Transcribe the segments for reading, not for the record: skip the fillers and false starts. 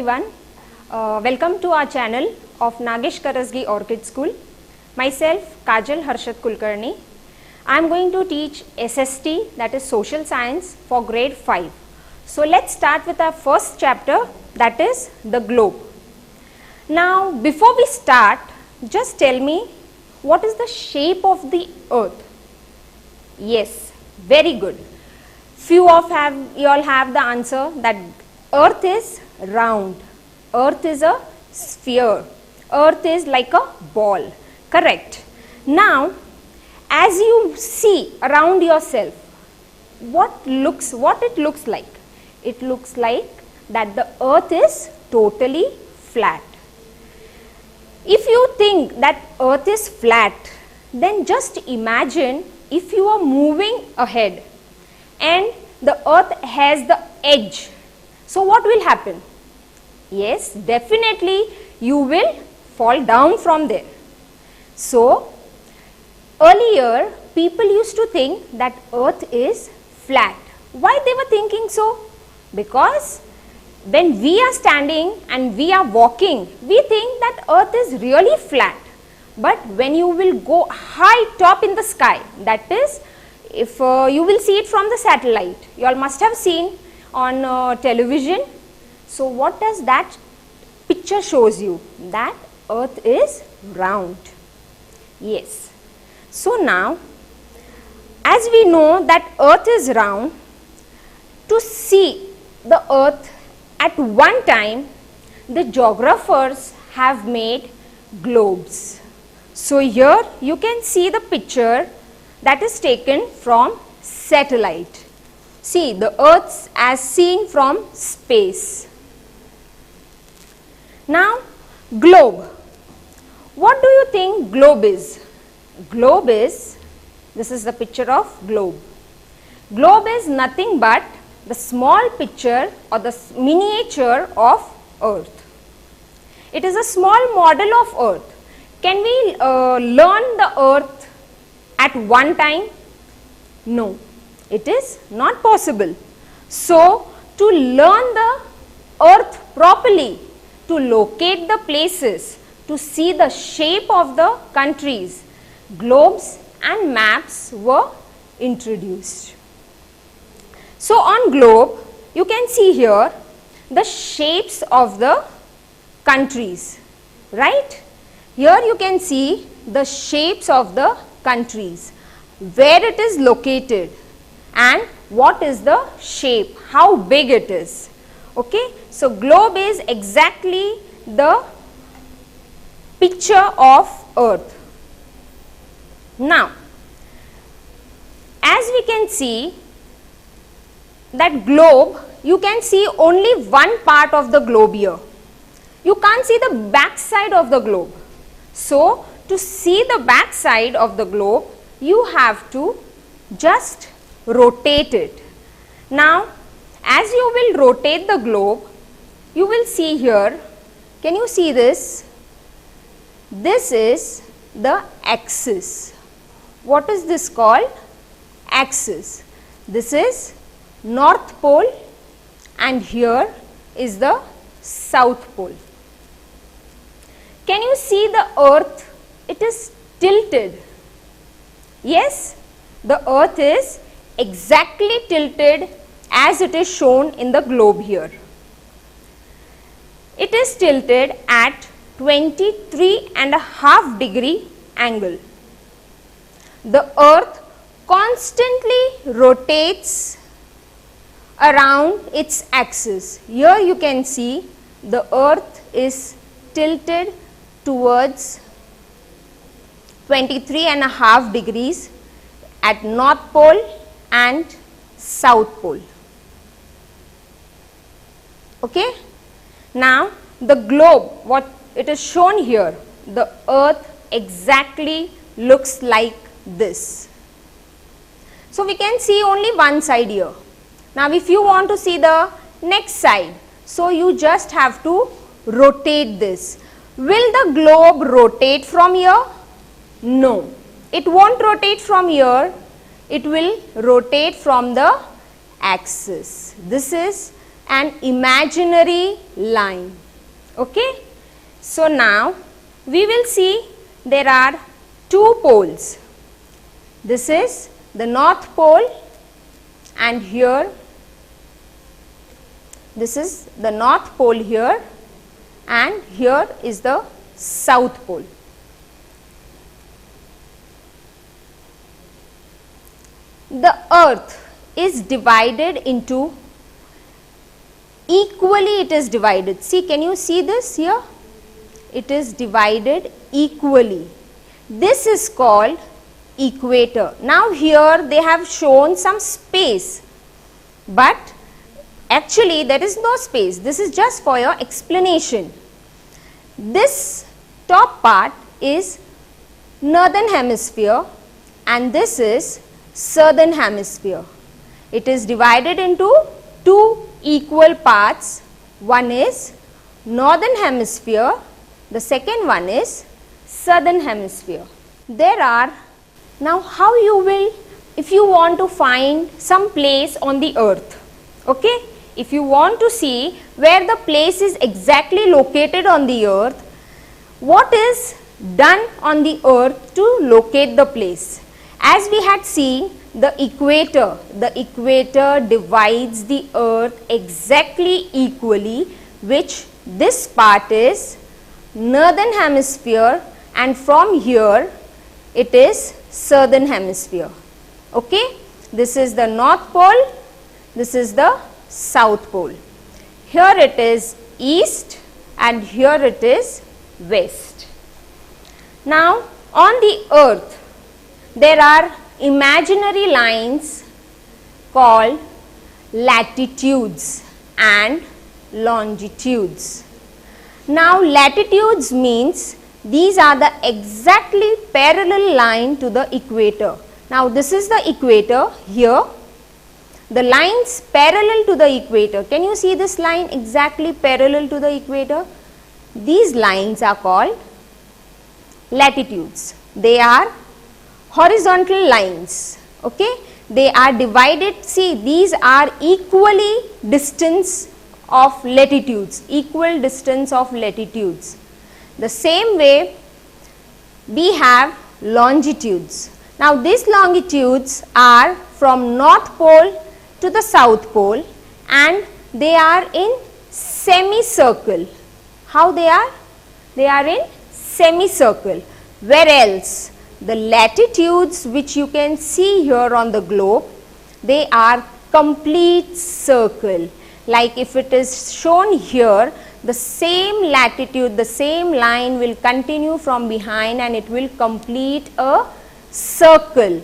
everyone. Welcome to our channel of Nagesh Karasgi Orchid School. Myself Kajal Harshad Kulkarni. I am going to teach SST, that is Social Science, for grade 5. So let's start with our first chapter, that is the globe. Now before we start, just tell me, what is the shape of the earth? Yes, very good. Few of you all have the answer that earth is round, earth is a sphere, earth is like a ball. Correct. Now as you see around yourself, what it looks like? It looks like that the earth is totally flat. If you think that earth is flat, then just imagine if you are moving ahead and the earth has the edge. So what will happen? Yes, definitely you will fall down from there. So earlier people used to think that earth is flat. Why they were thinking so? Because when we are standing and we are walking, we think that earth is really flat. But when you will go high top in the sky, that is, if you will see it from the satellite, you all must have seen on television. So what does that picture shows you? That earth is round. Yes. So now, as we know that earth is round, to see the earth at one time, the geographers have made globes. So here you can see the picture that is taken from satellite. See the earth as seen from space. Now globe. What do you think globe is? Globe is, this is the picture of globe. Globe is nothing but the small picture or the miniature of earth. It is a small model of earth. Can we learn the earth at one time? No, it is not possible. So to learn the earth properly, to locate the places, to see the shape of the countries, globes and maps were introduced. So on globe, you can see here the shapes of the countries, right? Here you can see the shapes of the countries, where it is located and what is the shape, how big it is. Okay, so globe is exactly the picture of earth. Now, as we can see that globe, you can see only one part of the globe here. You can't see the back side of the globe. So to see the back side of the globe, you have to just rotate it. Now as you will rotate the globe, you will see here, can you see this? This is the axis. What is this called? Axis. This is North Pole and here is the South Pole. Can you see the earth? It is tilted. Yes, the earth is exactly tilted as it is shown in the globe here. It is tilted at 23.5 degree angle. The earth constantly rotates around its axis. Here you can see the earth is tilted towards 23.5 degrees at North Pole and South Pole. Okay. Now the globe, what it is shown here, the earth exactly looks like this. So we can see only one side here. Now if you want to see the next side, so you just have to rotate this. Will the globe rotate from here? No, it won't rotate from here, it will rotate from the axis. This is an imaginary line. Okay. So now we will see there are two poles. This is the North Pole, and here this is the North Pole here, and here is the South Pole. The earth is divided into, equally it is divided. See, can you see this here? It is divided equally. This is called equator. Now here they have shown some space, but actually there is no space. This is just for your explanation. This top part is northern hemisphere and this is southern hemisphere. It is divided into two equal parts. One is northern hemisphere, the second one is southern hemisphere. There are, now how you will, if you want to find some place on the earth, okay, if you want to see where the place is exactly located on the earth, what is done on the earth to locate the place? As we had seen, the equator divides the earth exactly equally, which this part is northern hemisphere and from here it is southern hemisphere. Okay, this is the North Pole, this is the South Pole. Here it is east and here it is west. Now on the earth there are imaginary lines called latitudes and longitudes. Now latitudes means these are the exactly parallel line to the equator. Now this is the equator here. The lines parallel to the equator. Can you see this line exactly parallel to the equator? These lines are called latitudes. They are horizontal lines. Okay, they are divided. See, these are equally distance of latitudes, equal distance of latitudes. The same way we have longitudes. Now these longitudes are from North Pole to the South Pole and they are in semicircle. How they are? They are in semicircle. Whereas the latitudes which you can see here on the globe, they are complete circle. Like if it is shown here, the same latitude, the same line will continue from behind and it will complete a circle,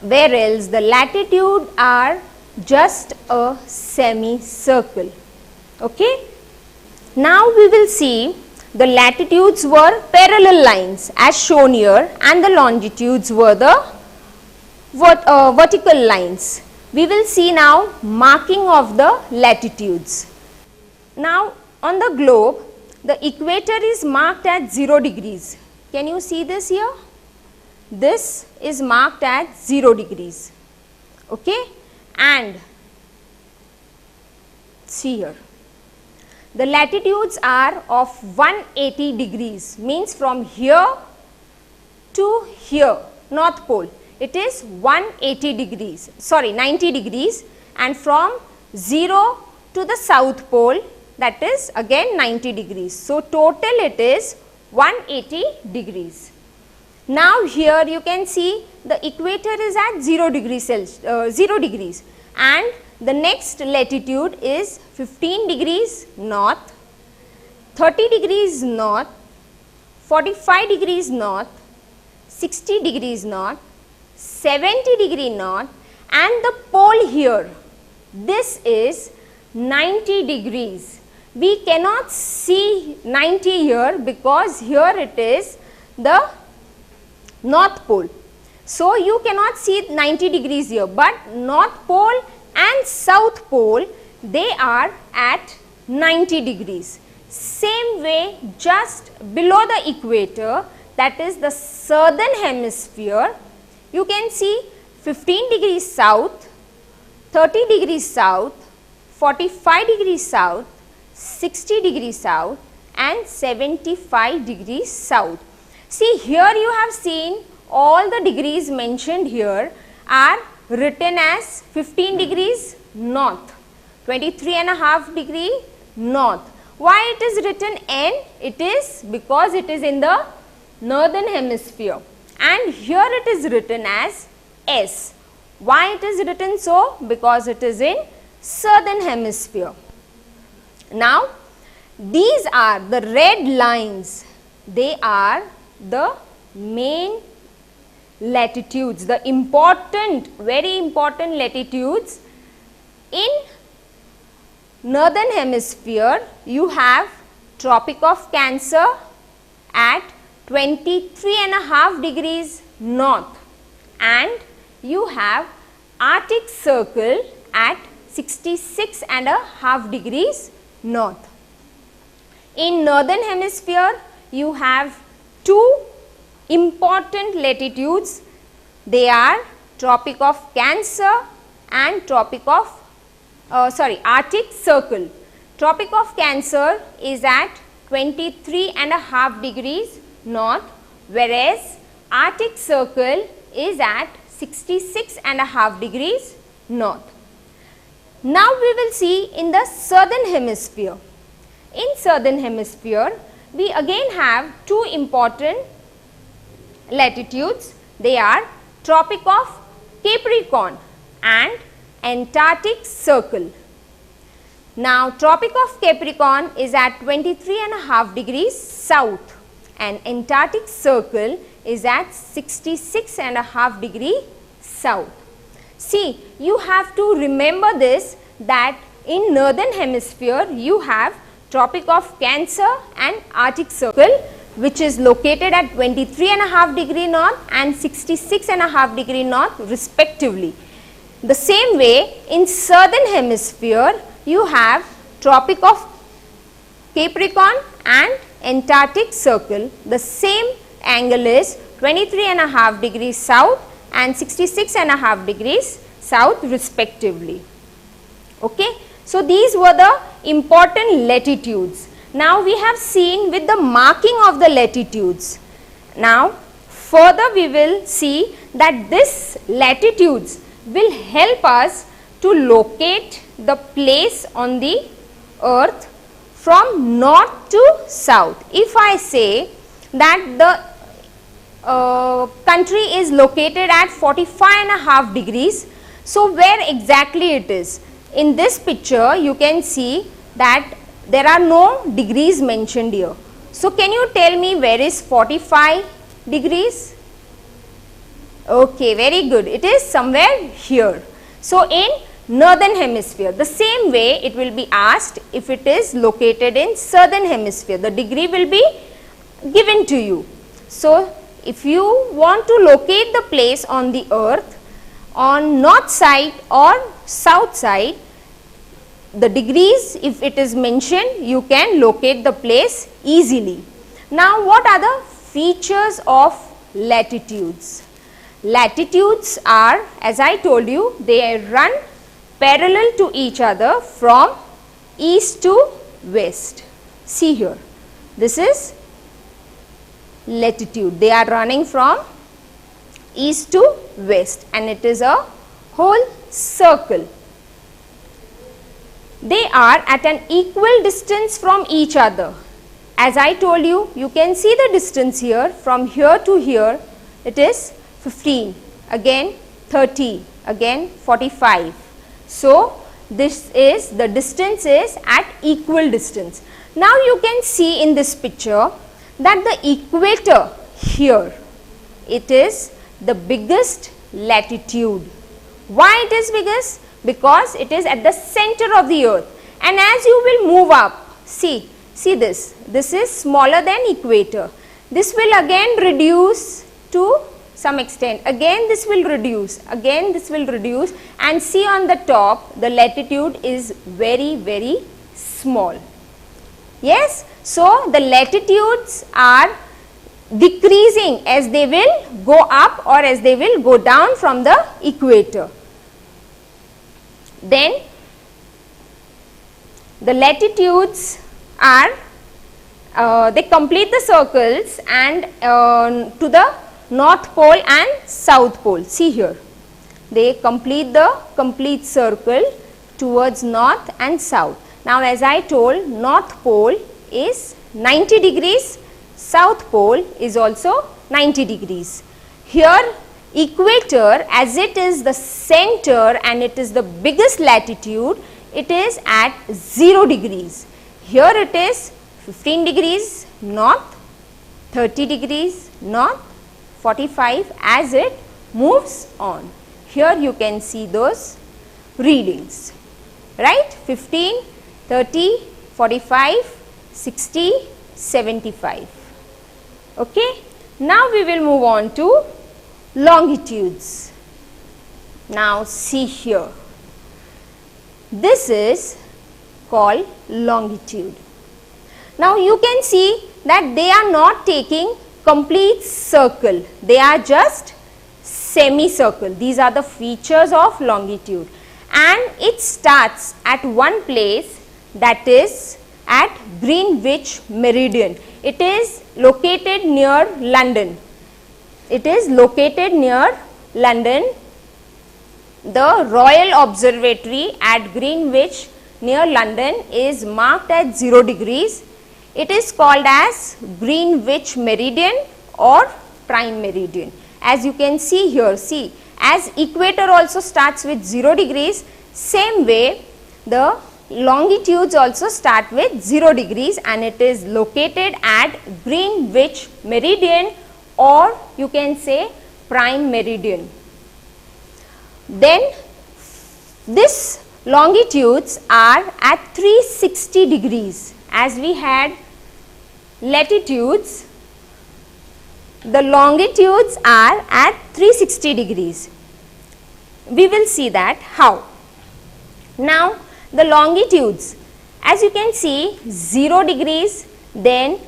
whereas the latitude are just a semicircle. Okay. Now we will see the latitudes were parallel lines as shown here and the longitudes were the vertical lines. We will see now marking of the latitudes. Now on the globe, the equator is marked at 0 degrees. Can you see this here? This is marked at 0 degrees. Okay, and see here. The latitudes are of 180 degrees, means from here to here, North Pole. It is 180 degrees, sorry 90 degrees, and from 0 to the South Pole, that is again 90 degrees. So total it is 180 degrees. Now here you can see the equator is at 0 degrees, 0 degrees and the next latitude is 15 degrees north, 30 degrees north, 45 degrees north, 60 degrees north, 70 degree north, and the pole here, this is 90 degrees. We cannot see 90 here because here it is the North Pole. So you cannot see 90 degrees here, but North Pole and South Pole, they are at 90 degrees. Same way, just below the equator, that is the southern hemisphere, you can see 15 degrees south, 30 degrees south, 45 degrees south, 60 degrees south and 75 degrees south. See, here you have seen all the degrees mentioned here are written as 15 degrees north, 23.5 degree north. Why it is written N? It is because it is in the northern hemisphere, and here it is written as S. Why it is written so? Because it is in southern hemisphere. Now, these are the red lines. They are the main latitudes, the important, very important latitudes. In northern hemisphere, you have Tropic of Cancer at 23.5 degrees north, and you have Arctic Circle at 66.5 degrees north. In northern hemisphere, you have two important latitudes. They are Tropic of Cancer and Arctic Circle. Tropic of Cancer is at 23.5 degrees north, whereas Arctic Circle is at 66.5 degrees north. Now we will see in the southern hemisphere. In southern hemisphere, we again have two important latitudes. They are Tropic of Capricorn and Antarctic Circle. Now, Tropic of Capricorn is at 23.5 degrees south and Antarctic Circle is at 66.5 degree south. See, you have to remember this, that in northern hemisphere you have Tropic of Cancer and Arctic Circle, which is located at 23.5 degree north and 66.5 degree north respectively. The same way, in southern hemisphere you have Tropic of Capricorn and Antarctic Circle. The same angle is 23.5 degrees south and 66.5 degrees south respectively. Okay. So, these were the important latitudes. Now, we have seen with the marking of the latitudes. Now, further we will see that this latitudes will help us to locate the place on the earth from north to south. If I say that the country is located at 45.5 degrees, so where exactly it is? In this picture, you can see that there are no degrees mentioned here. So, can you tell me where is 45 degrees? Okay, very good. It is somewhere here. So, in northern hemisphere, the same way it will be asked if it is located in southern hemisphere. The degree will be given to you. So, if you want to locate the place on the earth on north side or south side, the degrees, if it is mentioned, you can locate the place easily. Now, what are the features of latitudes? Latitudes are, as I told you, they run parallel to each other from east to west. See here, this is latitude. They are running from east to west and it is a whole circle. They are at an equal distance from each other. As I told you, you can see the distance here from here to here. It is 15, again 30, again 45. So, this is the distance is at equal distance. Now, you can see in this picture that the equator here, it is the biggest latitude. Why it is biggest? Because it is at the center of the earth, and as you will move up, see this is smaller than equator. This will again reduce to some extent, again this will reduce, again this will reduce, and see on the top the latitude is very, very small. Yes, so the latitudes are decreasing as they will go up or as they will go down from the equator. Then the latitudes are, they complete the circles and to the north pole and south pole. See here, they complete the complete circle towards north and south. Now as I told, north pole is 90 degrees, south pole is also 90 degrees. Here equator, as it is the center and it is the biggest latitude, it is at 0 degrees. Here it is 15 degrees north, 30 degrees north, 45 as it moves on. Here you can see those readings, right? 15, 30, 45, 60, 75. Okay. Now we will move on to longitudes. Now see here, this is called longitude. Now you can see that they are not taking complete circle, they are just semicircle. These are the features of longitude, and it starts at one place, that is at Greenwich Meridian. It is located near London. It is located near London. The Royal Observatory at Greenwich near London is marked at 0 degrees. It is called as Greenwich Meridian or Prime Meridian. As you can see here, see, as equator also starts with 0 degrees, same way the longitudes also start with 0 degrees, and it is located at Greenwich Meridian, or you can say Prime Meridian. Then this longitudes are at 360 degrees. As we had latitudes, the longitudes are at 360 degrees. We will see that how. Now the longitudes, as you can see, 0 degrees, then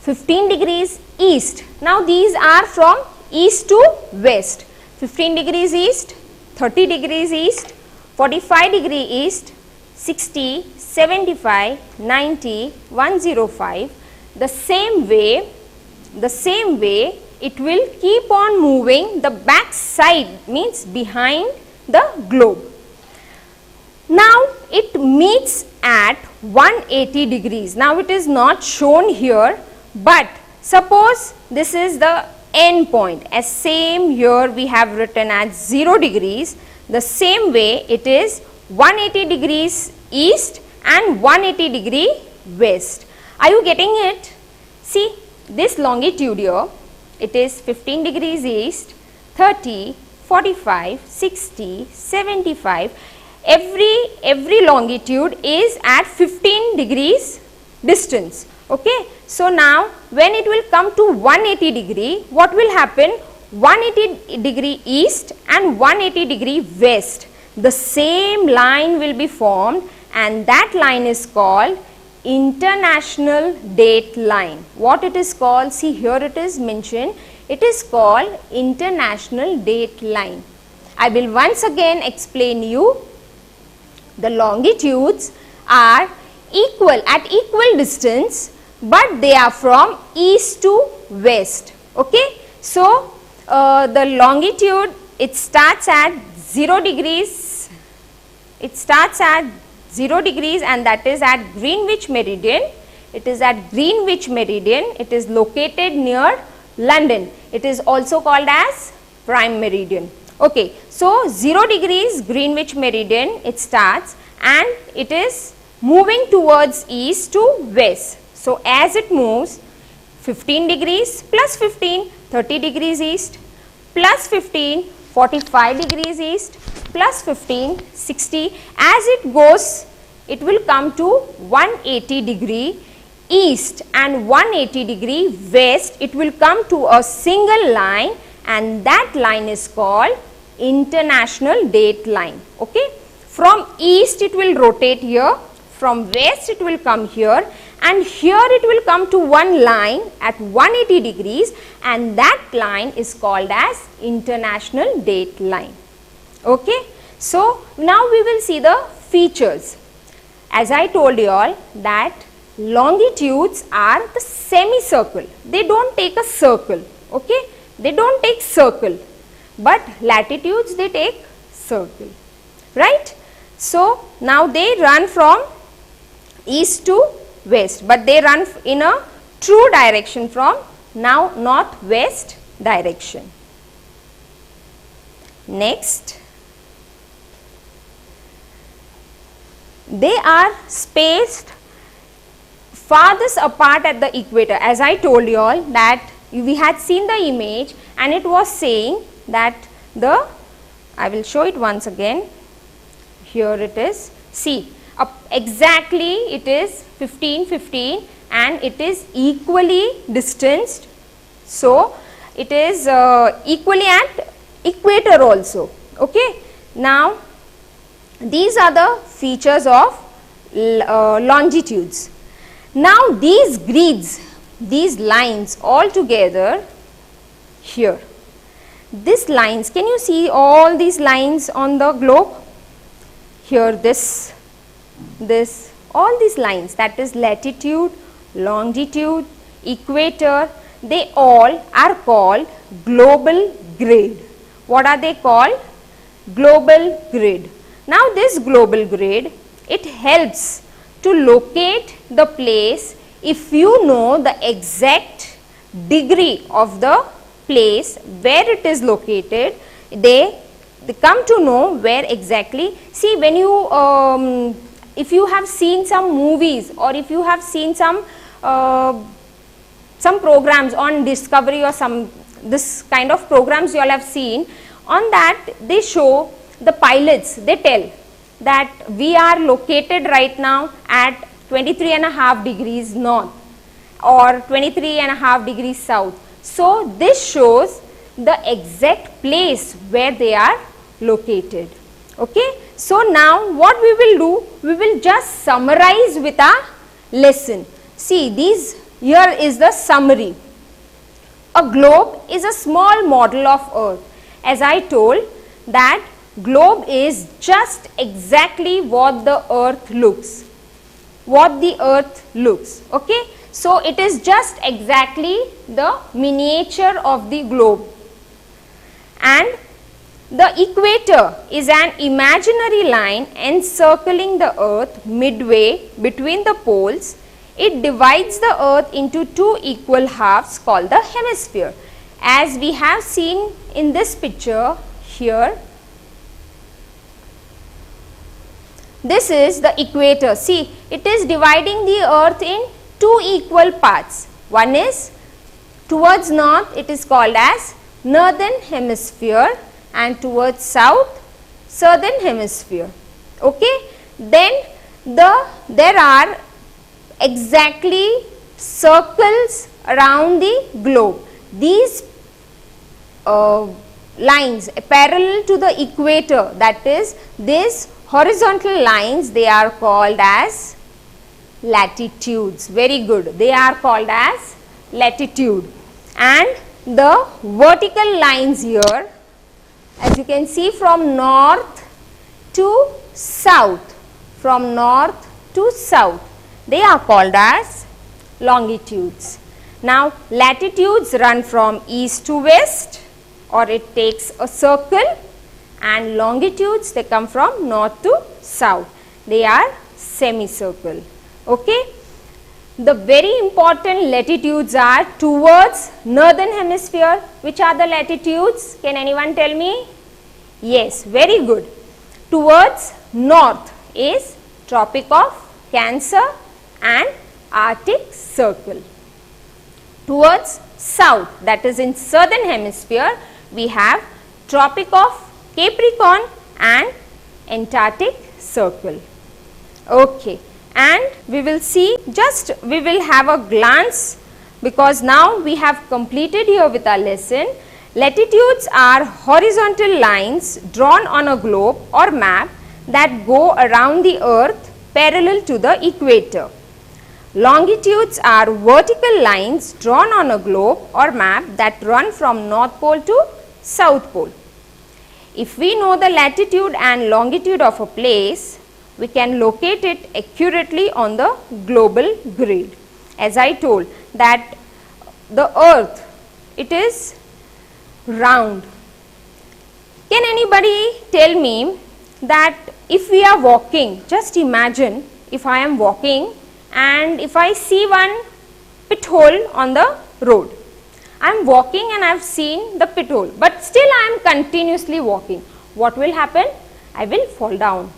15 degrees east. Now these are from east to west. 15 degrees east, 30 degrees east, 45 degree east, 60, 75, 90, 105. The same way it will keep on moving the back side, means behind the globe. Now it meets at 180 degrees. Now it is not shown here, but suppose this is the end point, as same here we have written at 0 degrees. The same way it is 180 degrees east and 180 degree west. Are you getting it? See this longitude here, it is 15 degrees east, 30, 45, 60, 75. Every longitude is at 15 degrees distance. Okay. So now when it will come to 180 degree, what will happen? 180 degree east and 180 degree west. The same line will be formed, and that line is called international date line. What it is called? See here it is mentioned. It is called international date line. I will once again explain you. The longitudes are equal, at equal distance, but they are from east to west. Okay. So the longitude, it starts at 0 degrees. It starts at 0 degrees, and that is at Greenwich Meridian. It is at Greenwich Meridian. It is located near London. It is also called as Prime Meridian. Okay. So 0 degrees Greenwich Meridian it starts, and it is moving towards east to west. So as it moves, 15 degrees plus 15, 30 degrees east, plus 15, 45 degrees east, plus 15, 60. As it goes, it will come to 180 degree east and 180 degree west. It will come to a single line, and that line is called international date line. Okay. From east it will rotate here, from west it will come here, and here it will come to one line at 180 degrees, and that line is called as international date line. Okay. So now we will see the features. as I told you all that longitudes are the semicircle. They don't take a circle, okay? They don't take circle, but latitudes they take circle, right? So now they run from east to west, but they run in a true direction from now northwest direction. Next, they are spaced farthest apart at the equator. As I told you all that we had seen the image and it was saying that I will show it once again. Here it is. See, exactly it is 15, 15 and it is equally distanced. So, it is equally at equator also. Okay. Now, these are the features of longitudes. Now, these grids, these lines all together here, these lines, can you see all these lines on the globe? Here this, all these lines, that is latitude, longitude, equator, they all are called global grid. What are they called? Global grid. Now this global grid, it helps to locate the place if you know the exact degree of the place where it is located. They come to know where exactly. See, when you if you have seen some movies or if you have seen some programs on Discovery or this kind of programs you all have seen, on that they show the pilots, they tell that we are located right now at 23.5 degrees north or 23.5 degrees south. So this shows the exact place where they are located. Okay. So now what we will do, we will just summarize with our lesson. See, here is the summary. A globe is a small model of Earth. As I told that globe is just exactly what the Earth looks. Okay. So it is just exactly the miniature of the globe. And the equator is an imaginary line encircling the Earth midway between the poles. It divides the Earth into two equal halves called the hemisphere. As we have seen in this picture here, this is the equator. See, it is dividing the Earth in two equal parts. One is towards north, it is called as northern hemisphere, and towards south, southern hemisphere. Okay. Then there are exactly circles around the globe. These lines parallel to the equator, that is these horizontal lines, they are called as latitudes. Very good. They are called as latitude. And the vertical lines here, as you can see, from north to south, they are called as longitudes. Now latitudes run from east to west, or it takes a circle, and longitudes, they come from north to south. They are semicircle. Okay. The very important latitudes are towards northern hemisphere. Which are the latitudes? Can anyone tell me? Yes, very good. Towards north is Tropic of Cancer and Arctic Circle. Towards south, that is in southern hemisphere, we have Tropic of Capricorn and Antarctic Circle. Okay. And we will see, we will have a glance, because now we have completed here with our lesson. Latitudes are horizontal lines drawn on a globe or map that go around the Earth parallel to the equator. Longitudes are vertical lines drawn on a globe or map that run from North Pole to South Pole. If we know the latitude and longitude of a place, we can locate it accurately on the global grid. As I told that the earth, it is round. Can anybody tell me that if we are walking, just imagine if I am walking and if I see one pit hole on the road. I am walking and I have seen the pit hole, but still I am continuously walking. What will happen? I will fall down.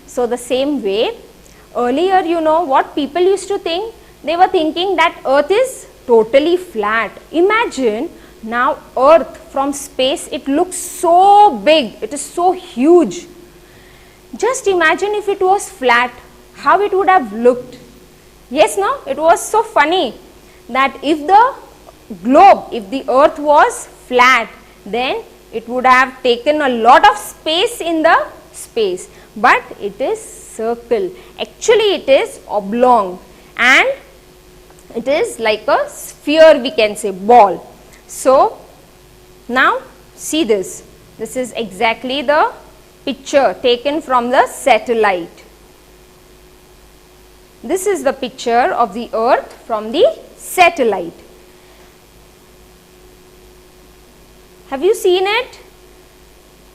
So the same way, earlier you know what people used to think? They were thinking that earth is totally flat. Imagine now earth from space, it looks so big, it is so huge. Just imagine if it was flat, how it would have looked. Yes, no? It was so funny that if the globe, if the earth was flat, then it would have taken a lot of space in the space. But it is circle. Actually it is oblong and it is like a sphere, we can say, ball. So now see this. This is exactly the picture taken from the satellite. This is the picture of the earth from the satellite. Have you seen it?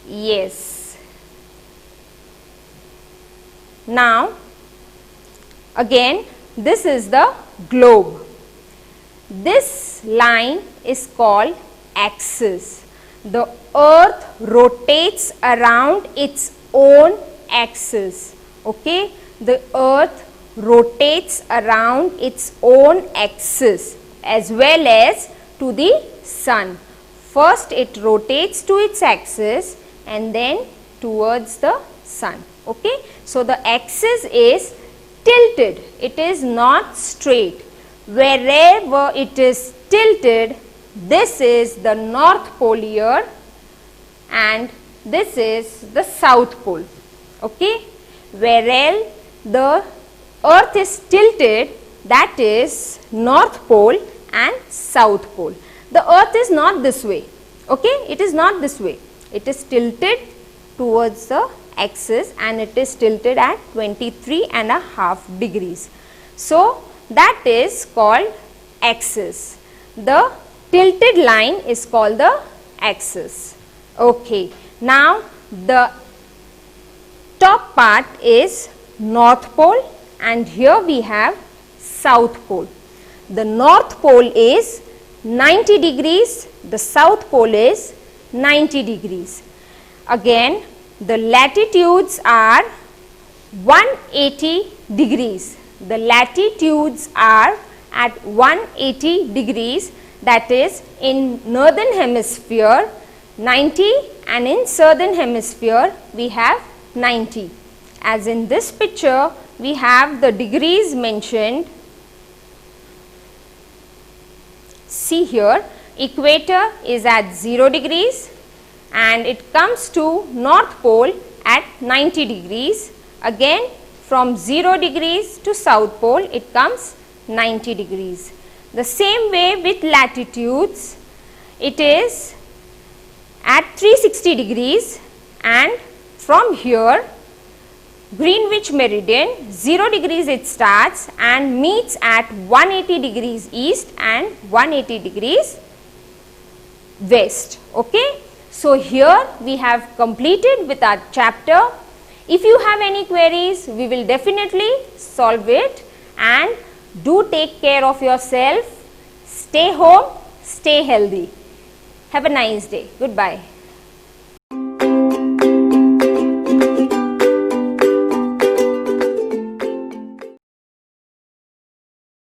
Yes. Now again, this is the globe. This line is called axis. The earth rotates around its own axis. Okay, the earth rotates around its own axis as well as to the sun. First it rotates to its axis and then towards the sun. Okay, so the axis is tilted, it is not straight. Wherever it is tilted, this is the north pole here and this is the south pole. Okay, wherever the earth is tilted, that is north pole and south pole. The earth is not this way. Okay, it is not this way. It is tilted towards the axis and it is tilted at 23.5 degrees. So that is called axis. The tilted line is called the axis. Okay, now the top part is north pole and here we have south pole. The north pole is 90 degrees, the south pole is 90 degrees. Again, the latitudes are 180 degrees. The latitudes are at 180 degrees, that is in northern hemisphere 90 and in southern hemisphere we have 90. As in this picture we have the degrees mentioned. See here, equator is at 0 degrees and it comes to north pole at 90 degrees. Again from 0 degrees to south pole it comes 90 degrees. The same way with latitudes, it is at 360 degrees and from here Greenwich meridian 0 degrees it starts and meets at 180 degrees east and 180 degrees west. Okay, so here we have completed with our chapter. If you have any queries, we will definitely solve it, and do take care of yourself. Stay home, stay healthy. Have a nice day. Goodbye.